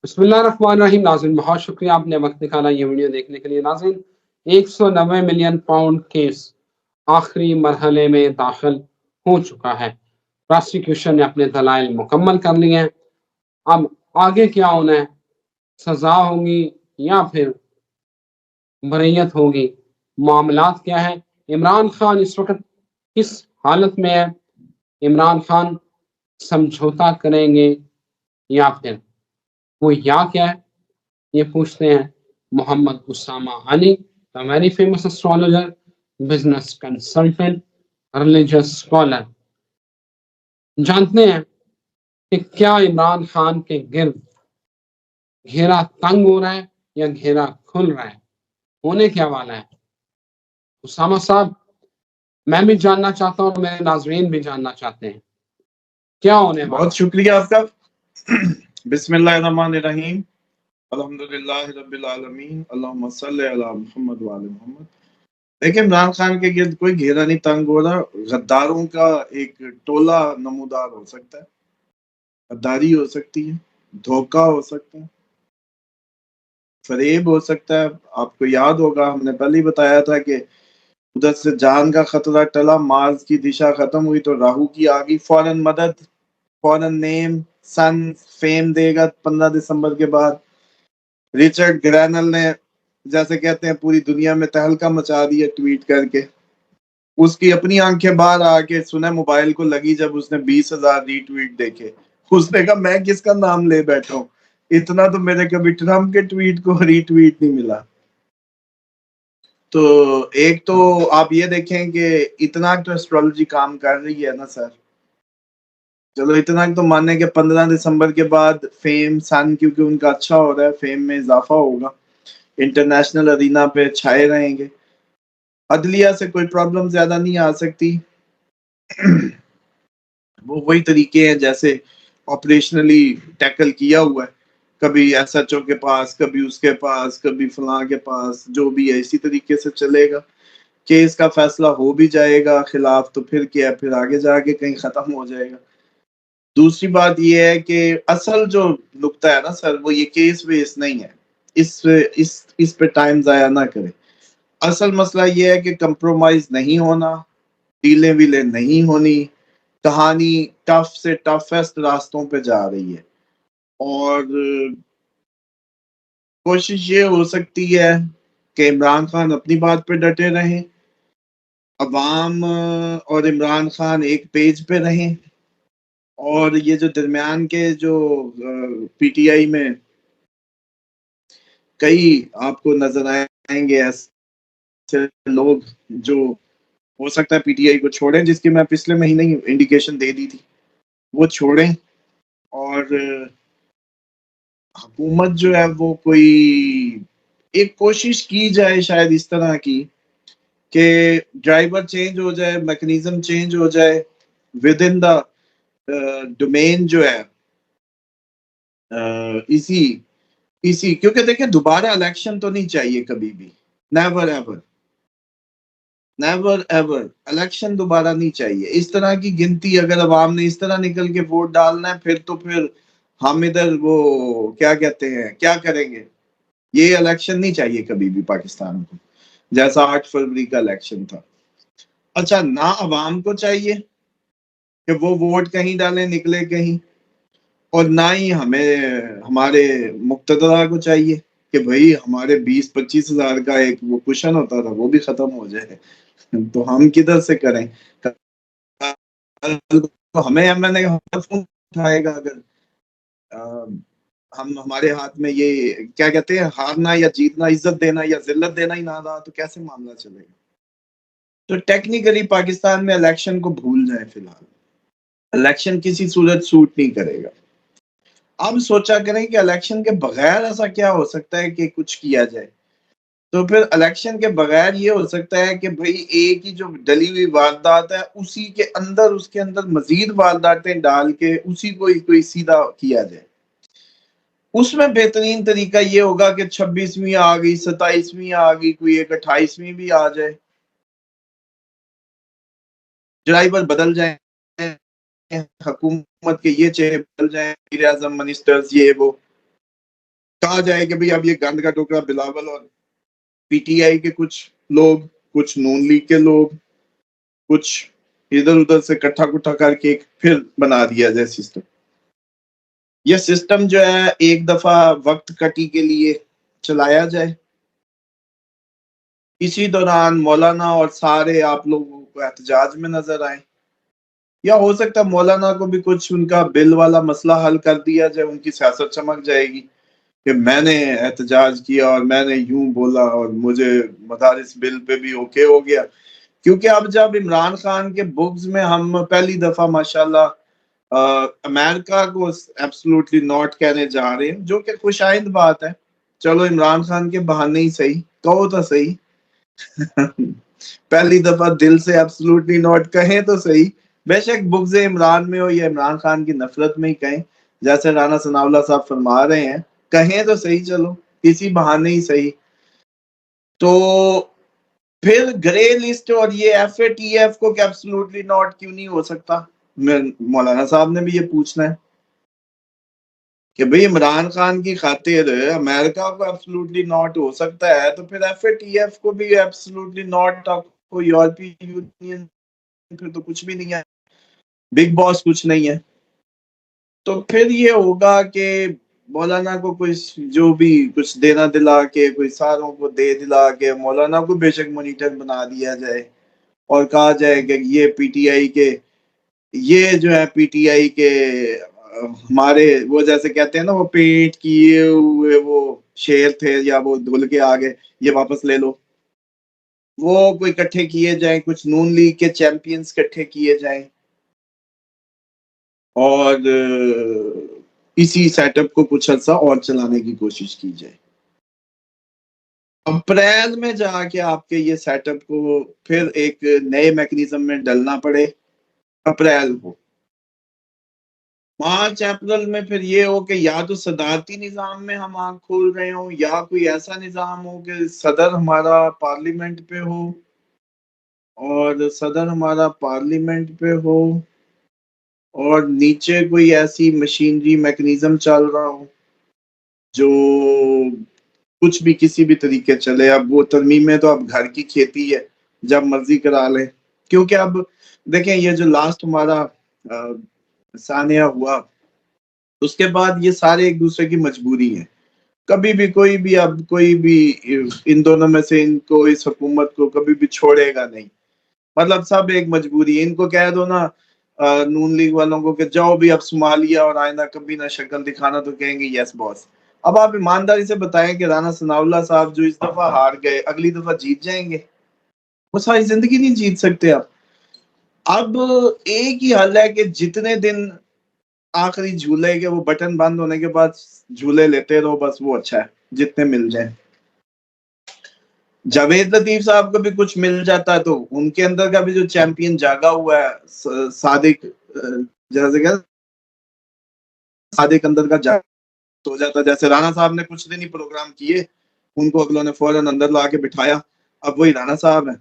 बिस्मिल्लाहिर्रहमानिर्रहीम। नाज़रीन, बहुत शुक्रिया आपने वक्त निकाला ये वीडियो देखने के लिए। नाज़रीन, 190 मिलियन पाउंड केस आखिरी मरहले में दाखिल हो चुका है। प्रोसिक्यूशन ने अपने दलाइल मुकम्मल कर लिए हैं। अब आगे क्या होना है, सजा होगी या फिर बरैयत होगी, मामलात क्या है, इमरान खान इस वक्त किस हालत में है, इमरान खान समझौता करेंगे या फिर वो या क्या है, ये पूछते हैं Mohammad Usama Ali, the very famous astrologer, business consultant, religious scholar. जानते हैं कि क्या इमरान खान के गिर्द घेरा तंग हो रहा है या घेरा खुल रहा है, होने क्या वाला है। उसामा साहब, मैं भी जानना चाहता हूँ, मेरे नाजरीन भी जानना चाहते हैं, क्या होने वाला बहुत शुक्रिया आपका। बिस्मिल्लाहिर्रहमानिर्रहीम, अल्हम्दुलिल्लाहि रब्बिल आलमीन, अल्लाहुम्मा सल्लि अला मुहम्मद व आले मोहम्मद। देखिए, इमरान खान के गिर्द कोई घेरा नहीं तंग हो रहा। गद्दारों का एक टोला नमूदार हो सकता है, गद्दारी हो सकती है, धोखा हो सकता है, फरेब हो सकता है। आपको याद होगा, हमने पहले ही बताया था कि उधर से जान का खतरा टला, मार्स की दिशा खत्म हुई तो राहु की आ गई फौरन मदद, फौरन नेम सन फेम देगा 15 दिसंबर के बाद। रिचर्ड ग्रैनल ने, जैसे कहते हैं, पूरी दुनिया में तहलका मचा दिया ट्वीट करके। उसकी अपनी आंखें बाहर आके सुने मोबाइल को लगी जब उसने 20,000 रीट्वीट देखे। उसने कहा, मैं किसका नाम ले बैठा हूं, इतना तो मेरे कभी ट्रम्प के ट्वीट को रीट्वीट नहीं मिला। तो एक तो आप ये देखें कि इतना तो एस्ट्रोलॉजी काम कर रही है ना सर। चलो इतना तो माने कि 15 दिसंबर के बाद फेम सन, क्योंकि उनका अच्छा हो रहा है, फेम में इजाफा होगा, इंटरनेशनल अरीना पे छाए रहेंगे, अदलिया से कोई प्रॉब्लम ज्यादा नहीं आ सकती। वो वही तरीके हैं जैसे ऑपरेशनली टैकल किया हुआ है, कभी एसएचओ के पास, कभी उसके पास, कभी फलां के पास, जो भी है इसी तरीके से चलेगा। केस का फैसला हो भी जाएगा खिलाफ तो फिर क्या, फिर आगे जाके कहीं खत्म हो जाएगा। दूसरी बात ये है कि असल जो नुकता है ना सर, वो ये केस वेस नहीं है। इस पे टाइम जाया ना करें। असल मसला ये है कि कंप्रोमाइज नहीं होना, डीले वीले नहीं होनी, कहानी टफ से टफेस्ट रास्तों पे जा रही है। और कोशिश ये हो सकती है कि इमरान खान अपनी बात पे डटे रहें, अवाम और इमरान खान एक पेज पे रहें, और ये जो दरमियान के जो पीटीआई में कई आपको नजर आएंगे ऐसे लोग जो हो सकता है पीटीआई को छोड़ें, जिसकी मैं पिछले महीने ही इंडिकेशन दे दी थी, वो छोड़ें। और हुकूमत जो है वो कोई एक कोशिश की जाए शायद इस तरह की कि ड्राइवर चेंज हो जाए, मैकेनिज्म चेंज हो जाए विद इन द डोमेन जो है, इसी इसी क्योंकि देखिए दोबारा इलेक्शन तो नहीं चाहिए कभी भी। Never ever, never ever election दोबारा नहीं चाहिए। इस तरह की गिनती अगर अवाम ने इस तरह निकल के वोट डालना है, फिर तो फिर हम इधर वो क्या कहते हैं, क्या करेंगे। ये इलेक्शन नहीं चाहिए कभी भी पाकिस्तान को, जैसा 8 फरवरी का इलेक्शन था। अच्छा, ना अवाम को चाहिए कि वो वोट कहीं डालें निकले कहीं, और ना ही हमें हमारे मुक्तदरा को चाहिए कि भाई हमारे 20-25 हजार का एक वो कुशन होता था वो भी खत्म हो जाए। तो हम किधर से करें। तो हमें एमएनए फोन उठाएगा अगर हम हमारे हाथ में ये क्या कहते हैं, हारना या जीतना, इज्जत देना या जिल्लत देना ही ना रहा, तो कैसे मामला चलेगा। तो टेक्निकली पाकिस्तान में इलेक्शन को भूल जाए फिलहाल, इलेक्शन किसी सूरत सूट नहीं करेगा। अब सोचा करें कि इलेक्शन के बगैर ऐसा क्या हो सकता है कि कुछ किया जाए। तो फिर इलेक्शन के बगैर ये हो सकता है कि भाई एक ही जो डली हुई वारदात है उसी के अंदर, उसके अंदर मजीद वारदातें डाल के उसी को ही कोई सीधा किया जाए। उसमें बेहतरीन तरीका ये होगा कि 26वीं आ गई, 27वीं आ गई, कोई एक 28वीं भी आ जाए, ड्राइवर बदल जाए, हुकूमत के ये चेहरे बदल जाए, वज़ीर-ए-आज़म, मिनिस्टर्स, ये वो, कहा जाए कि भाई अब ये गंद का टुकड़ा बिलावल और पीटीआई के कुछ लोग, कुछ नून लीग के लोग, कुछ इधर उधर से इकट्ठा कुट्ठा करके एक फिर बना दिया जाए सिस्टम। ये सिस्टम जो है एक दफा वक्त कटी के लिए चलाया जाए, इसी दौरान मौलाना और सारे आप लोगों को एहतजाज में नजर आए, या हो सकता है मौलाना को भी कुछ उनका बिल वाला मसला हल कर दिया जाए, उनकी सियासत चमक जाएगी कि मैंने एहतजाज किया और मैंने यूं बोला और मुझे मदारिस बिल पे भी ओके हो गया। क्योंकि अब जब इमरान खान के बुक्स में हम पहली दफा माशाल्लाह अमेरिका को एब्सोल्युटली नॉट कहने जा रहे हैं, जो कि खुशाइंद बात है। चलो इमरान खान के बहाने ही सही, कहो तो सही। पहली दफा दिल से एब्सोल्युटली नॉट कहें तो सही, बेशक बुग्ज इमरान में हो या इमरान खान की नफरत में ही कहें, जैसे राना सनाउल्लाह साहब फरमा रहे हैं, कहें तो सही, चलो किसी बहाने ही सही। तो फिर ग्रे लिस्ट और ये FATF को एब्सोल्युटली नॉट क्यों नहीं हो सकता? मौलाना साहब ने भी ये पूछना है कि भाई इमरान खान की खातिर अमेरिका को एब्सोल्युटली नॉट हो सकता है, तो फिर FATF को भी एब्सोल्युटली नॉट, आपको यूरोपीय यूनियन फिर तो कुछ भी नहीं है, बिग बॉस कुछ नहीं है। तो फिर ये होगा कि मौलाना को कुछ जो भी कुछ देना दिला के, कोई सारों को दे दिला के मौलाना को बेशक मॉनिटर बना दिया जाए और कहा जाए कि ये पीटीआई के, ये जो है पीटीआई के हमारे वो जैसे कहते हैं ना, वो पेंट किए हुए वो शेर थे या वो धुल के आ गए, ये वापस ले लो। वो कोई इकट्ठे किए जाए, कुछ नून लीग के चैंपियंस इकट्ठे किए जाएं और इसी सेटअप को कुछ अर्सा और चलाने की कोशिश की जाए। अप्रैल में जाके आपके ये सेटअप को फिर एक नए मैकेनिज्म में डलना पड़े अप्रैल को। मार्च अप्रैल में फिर ये हो कि या तो सदारती निजाम में हम आंख खोल रहे हो, या कोई ऐसा निजाम हो कि सदर हमारा पार्लियामेंट पे हो, और सदर हमारा पार्लियामेंट पे हो और नीचे कोई ऐसी मशीनरी मैकेनिज्म चल रहा हो जो कुछ भी किसी भी तरीके चले। अब वो तरमीमें तो अब घर की खेती है, जब मर्जी करा ले। क्योंकि अब देखें ये जो लास्ट हमारा सानिया हुआ, उसके बाद ये सारे एक दूसरे की मजबूरी है। कभी भी कोई भी अब कोई भी इन दोनों में से इनको, इस हुकूमत को कभी भी छोड़ेगा नहीं। मतलब सब एक मजबूरी है। इनको कह दो ना नून लीग वालों को कि जाओ भी अब सोमालिया और आइंदा कभी ना शक्ल दिखाना, तो कहेंगे यस बॉस। अब आप ईमानदारी से बताएं कि राना सनाउल्लाह साहब जो इस दफा हार गए, अगली दफा जीत जाएंगे? वो सारी जिंदगी नहीं जीत सकते आप। अब एक ही हल है कि जितने दिन आखिरी झूले के वो बटन बंद होने के बाद झूले लेते रहो, बस वो अच्छा है, जितने मिल जाए। जावेद लतीफ साहब को भी कुछ मिल जाता है तो उनके अंदर का भी जो चैंपियन जागा हुआ है, सादिक, जैसे क्या सादिक अंदर का जाग हो जाता है। जैसे राणा साहब ने कुछ दिन ही प्रोग्राम किए, उनको अगलों ने फौरन अंदर ला के बिठाया, अब वही राणा साहब है,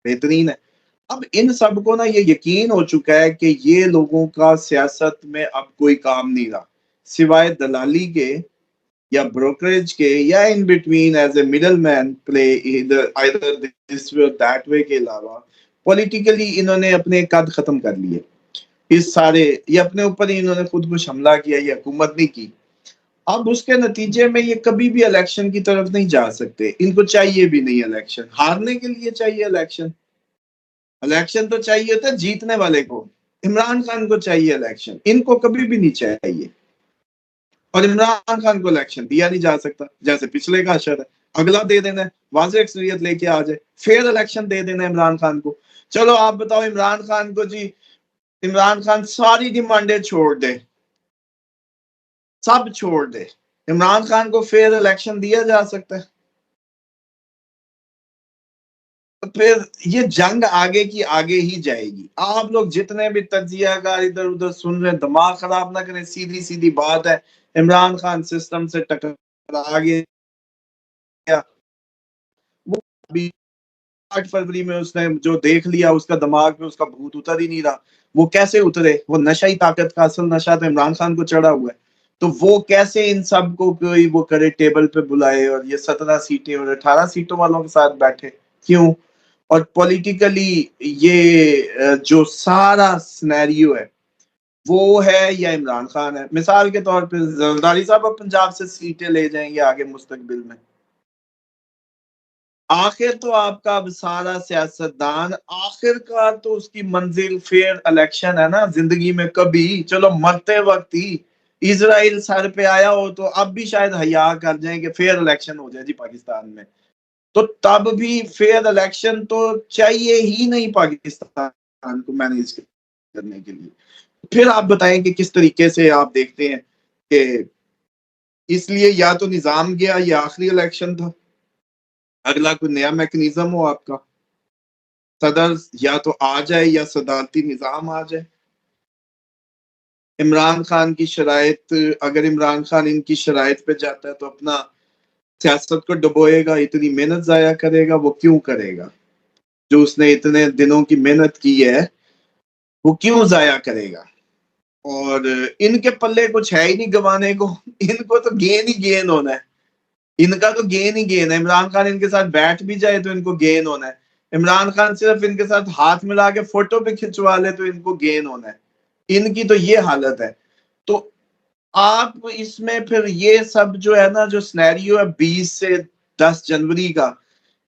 बेहतरीन है। अब इन सबको ना ये यकीन हो चुका है कि ये लोगों का सियासत में अब कोई काम नहीं रहा, सिवाय दलाली के या ब्रोकरेज के, या in between as a middle man play either this way that way के अलावा पॉलिटिकली इन्होंने अपने कद खत्म कर लिए। इस सारे ये अपने ऊपर ही इन्होंने खुद कुछ हमला किया, ये हुकूमत नहीं की। अब उसके नतीजे में ये कभी भी इलेक्शन की तरफ नहीं जा सकते। इनको चाहिए भी नहीं इलेक्शन, हारने के लिए चाहिए इलेक्शन। इलेक्शन तो चाहिए था जीतने वाले को, इमरान खान को चाहिए इलेक्शन, इनको कभी भी नहीं चाहिए। और इमरान खान को इलेक्शन दिया नहीं जा सकता, जैसे पिछले का अशर है, अगला दे देना है, वाज़ेह अक्सरियत लेके आ जाए, फिर इलेक्शन दे देना है इमरान खान को। चलो आप बताओ इमरान खान को जी, इमरान खान सारी डिमांडें छोड़ दे, सब छोड़ दे, इमरान खान को फिर इलेक्शन दिया जा सकता है? तो फिर ये जंग आगे की आगे ही जाएगी। आप लोग जितने भी तजियाकार इधर उधर सुन रहे हैं, दिमाग खराब ना करें, सीधी सीधी बात है, इमरान खान सिस्टम से टकरा गया। वो अभी 8 फरवरी में उसने जो देख लिया, उसका दिमाग में उसका भूत उतर ही नहीं रहा। वो कैसे उतरे? वो नशा ही ताकत का, असल नशा तो इमरान खान को चढ़ा हुआ है। तो वो कैसे इन सब को कोई वो करे, टेबल पे बुलाए और ये 17 सीटें और 18 सीटों वालों के साथ बैठे, क्यों? और पॉलिटिकली ये जो सारा सिनेरियो है वो है या इमरान खान है। मिसाल के तौर पे जरदारी साहब अब पंजाब से सीटें ले जाएंगे आगे मुस्तकबिल में। आखिर तो आपका अब सारा सियासतदान आखिरकार तो उसकी मंजिल फेयर इलेक्शन है ना। जिंदगी में कभी चलो मरते वक्त ही इजराइल सर पे आया हो तो अब भी शायद हया कर जाए कि फेयर इलेक्शन हो जाए जी पाकिस्तान में। तो तब भी फेयर इलेक्शन तो चाहिए ही नहीं पाकिस्तान को मैनेज करने के लिए। फिर आप बताएं कि किस तरीके से आप देखते हैं कि इसलिए या तो निजाम गया, या आखिरी इलेक्शन था, अगला कोई नया मैकेनिज्म हो आपका, सदर या तो आ जाए या सदारती निजाम आ जाए। इमरान खान की शराइत, अगर इमरान खान इनकी शराइत पे जाता है तो अपना सियासत को डुबोएगा, इतनी मेहनत जाया करेगा, वो क्यों करेगा? जो उसने इतने दिनों की मेहनत की है वो क्यों जाया करेगा? और इनके पल्ले कुछ है ही नहीं गंवाने को। इनको तो गेन ही गेन होना है, इनका तो गेन ही गेन है। इमरान खान इनके साथ बैठ भी जाए तो इनको गेन होना है। इमरान खान सिर्फ इनके साथ हाथ मिला के फोटो भी खिंचवा ले तो इनको गेन होना है। इनकी तो ये हालत है। तो आप इसमें फिर ये सब जो है ना, जो सिनेरियो है 20 से 10 जनवरी का,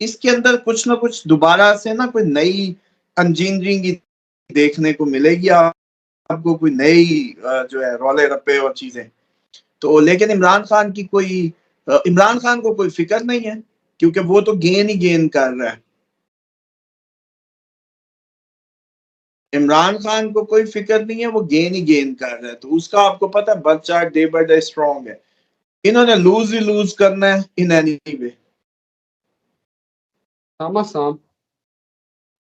इसके अंदर कुछ ना कुछ दोबारा से ना कोई नई इंजीनियरिंग देखने को मिलेगी आपको, कोई नई जो है रौले रप्पे और चीजें। तो लेकिन इमरान खान को कोई फिक्र नहीं है, क्योंकि वो तो गेन ही गेन कर रहा है। इमरान खान को कोई फिक्र नहीं है, वो गेन ही गेन कर रहा है। तो उसका आपको पता है बच्चा डे बाय डे स्ट्रॉन्ग है। इन्होंने लूज ही लूज करना है इन एनी वे। सामा साहब,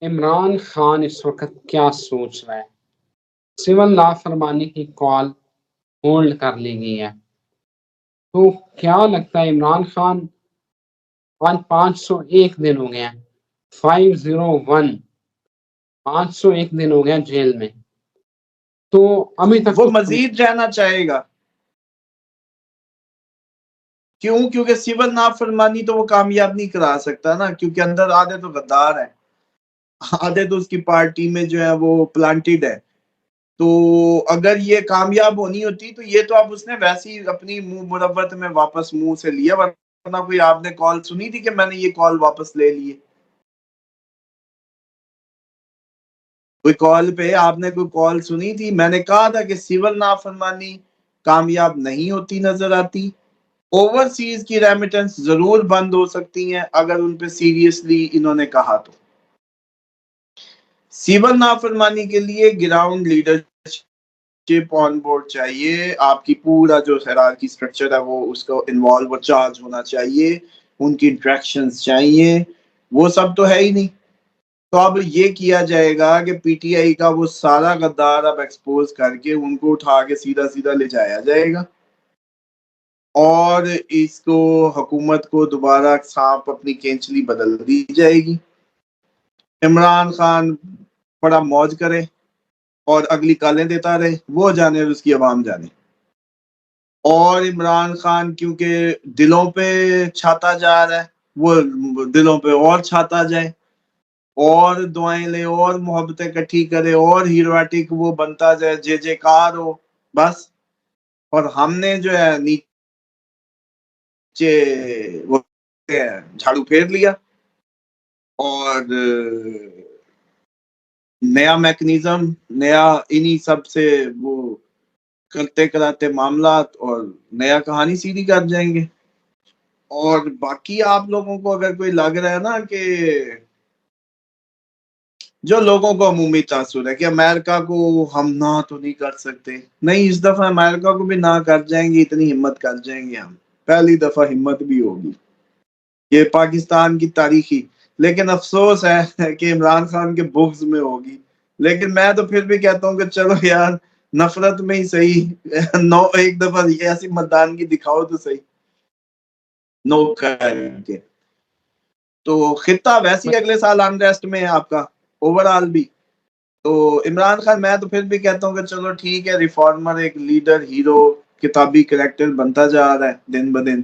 इमरान खान इस वक्त क्या सोच रहा है? सिविल नाफरमानी की कॉल होल्ड कर ली गई है, तो क्या लगता है इमरान खान, आज 501 दिन हो गए हैं, 501 501 दिन हो गया जेल में, तो अभी तक वो तो मजीद रहना चाहेगा। क्यों? क्योंकि सिविल नाफरमानी तो वो कामयाब नहीं करा सकता ना, क्योंकि अंदर आधे तो गद्दार है, आधे तो उसकी पार्टी में जो है वो प्लांटेड है। तो अगर ये कामयाब होनी होती तो ये तो अब उसने वैसे ही अपनी मुंह मुरब्बत में वापस मुंह से लिया, वरना कोई आपने कॉल सुनी थी कि मैंने ये कॉल वापस ले ली है? कोई कॉल पे आपने कोई कॉल सुनी थी? मैंने कहा था कि सिविल नाफरमानी कामयाब नहीं होती नजर आती। ओवरसीज की रेमिटेंस जरूर बंद हो सकती हैं अगर उन पे सीरियसली इन्होंने कहा तो। सिविल नाफरमानी के लिए ग्राउंड लीडरशिप ऑन बोर्ड चाहिए, आपकी पूरा जो हायरार्की स्ट्रक्चर है वो उसको इन्वॉल्व और चार्ज होना चाहिए, उनकी इंटरेक्शंस चाहिए। वो सब तो है ही नहीं। तो अब ये किया जाएगा कि पीटीआई का वो सारा गद्दार अब एक्सपोज करके उनको उठा के सीधा सीधा ले जाया जाएगा, और इसको हुकूमत को दोबारा सांप अपनी केंचली बदल दी जाएगी। इमरान खान बड़ा मौज करे और अगली कालें देता रहे, वो जाने और उसकी आवाम जाने। और इमरान खान क्योंकि दिलों पे छाता जा रहा है, वो दिलों पे और छाता जाए, और दुआएं ले और मोहब्बतें इकट्ठी करे और हीरोएटिक वो बनता जाए, जय जयकार हो बस। और हमने जो है नीचे वो झाड़ू फेर लिया, और नया मैकेनिज्म, नया इन्हीं सब से वो करते कराते मामला और नया कहानी सीधी कर जाएंगे। और बाकी आप लोगों को अगर कोई लग रहा है ना कि जो लोगों को अमूमी तासुर है कि अमेरिका को हम ना तो नहीं कर सकते, नहीं, इस दफा अमेरिका को भी ना कर जाएंगे, इतनी हिम्मत कर जाएंगे हम, पहली दफा हिम्मत भी होगी। ये पाकिस्तान की तारीखी, लेकिन अफसोस है कि इमरान खान के बुग्ज में होगी। लेकिन मैं तो फिर भी कहता हूँ कि चलो यार, नफरत में ही सही नो एक दफा ऐसी मतदान की दिखाओ तो सही, नो करके। तो खिता वैसे ही अगले साल अनरेस्ट में है आपका, ओवरऑल भी। तो इमरान खान, मैं तो फिर भी कहता हूँ कि चलो ठीक है, रिफॉर्मर, एक लीडर, हीरो, किताबी कैरेक्टर बनता जा रहा है दिन ब दिन।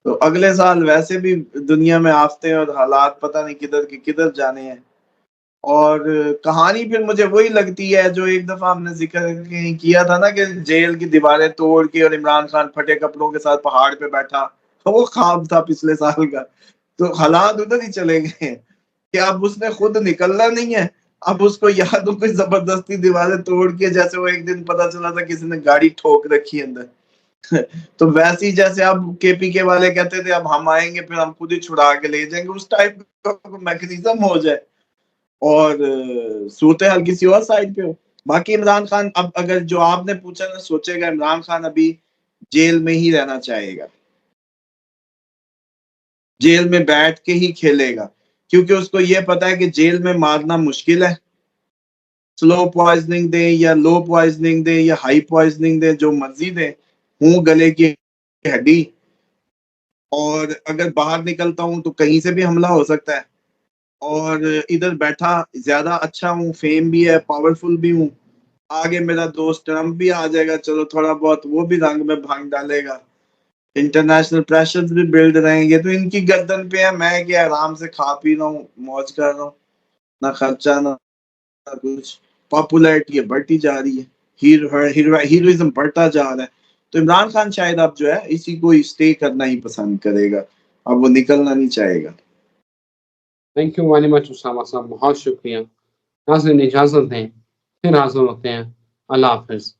तो अगले साल वैसे भी दुनिया में आफतें और हालात पता नहीं किधर के किधर जाने हैं। और कहानी फिर मुझे वही लगती है जो एक दफा हमने जिक्र किया था ना, कि जेल की दीवारें तोड़ के और इमरान खान फटे कपड़ों के साथ पहाड़ पे बैठा, तो वो ख्वाब था पिछले साल का। तो हालात उधर ही चले गए हैं कि अब उसने खुद निकलना नहीं है, अब उसको या तो कोई जबरदस्ती दीवारें तोड़ के, जैसे वो एक दिन पता चला था किसी ने गाड़ी ठोक रखी है अंदर तो वैसे ही जैसे अब केपीके वाले कहते थे अब हम आएंगे फिर हम खुद ही छुड़ा के ले जाएंगे, उस टाइप का मैकेनिज्म हो जाए और सूरत हाल किसी और साइड पे हो। बाकी इमरान खान, अब अगर जो आपने पूछा ना, सोचेगा इमरान खान अभी जेल में ही रहना चाहेगा, जेल में बैठ के ही खेलेगा, क्योंकि उसको ये पता है कि जेल में मारना मुश्किल है। स्लो पॉइजनिंग दे या लो पॉइजनिंग दे या हाई पॉइजनिंग दे, जो मर्जी दे, हूं गले की हड्डी, और अगर बाहर निकलता हूं तो कहीं से भी हमला हो सकता है। और इधर बैठा ज्यादा अच्छा हूँ, फेम भी है, पावरफुल भी हूँ, आगे मेरा दोस्त ट्रम्प भी आ जाएगा, चलो थोड़ा बहुत वो भी रंग में भांग डालेगा, इंटरनेशनल प्रेशर्स भी बिल्ड रहेंगे, तो इनकी गर्दन पे है। मैं क्या आराम से खा पी रहा हूँ, मौज कर रहा हूँ, ना खर्चा ना कुछ, पॉपुलैरिटी बढ़ती जा रही है, हीरोइज्म बढ़ता जा रहा है। तो इमरान खान शायद अब जो है इसी को स्टे करना ही पसंद करेगा, अब वो निकलना नहीं चाहेगा। Thank you very much Usama साहब, बहुत शुक्रिया। नाज़रीन इजाज़त दें, फिर हाज़िर होते हैं। अल्लाह हाफ़िज़।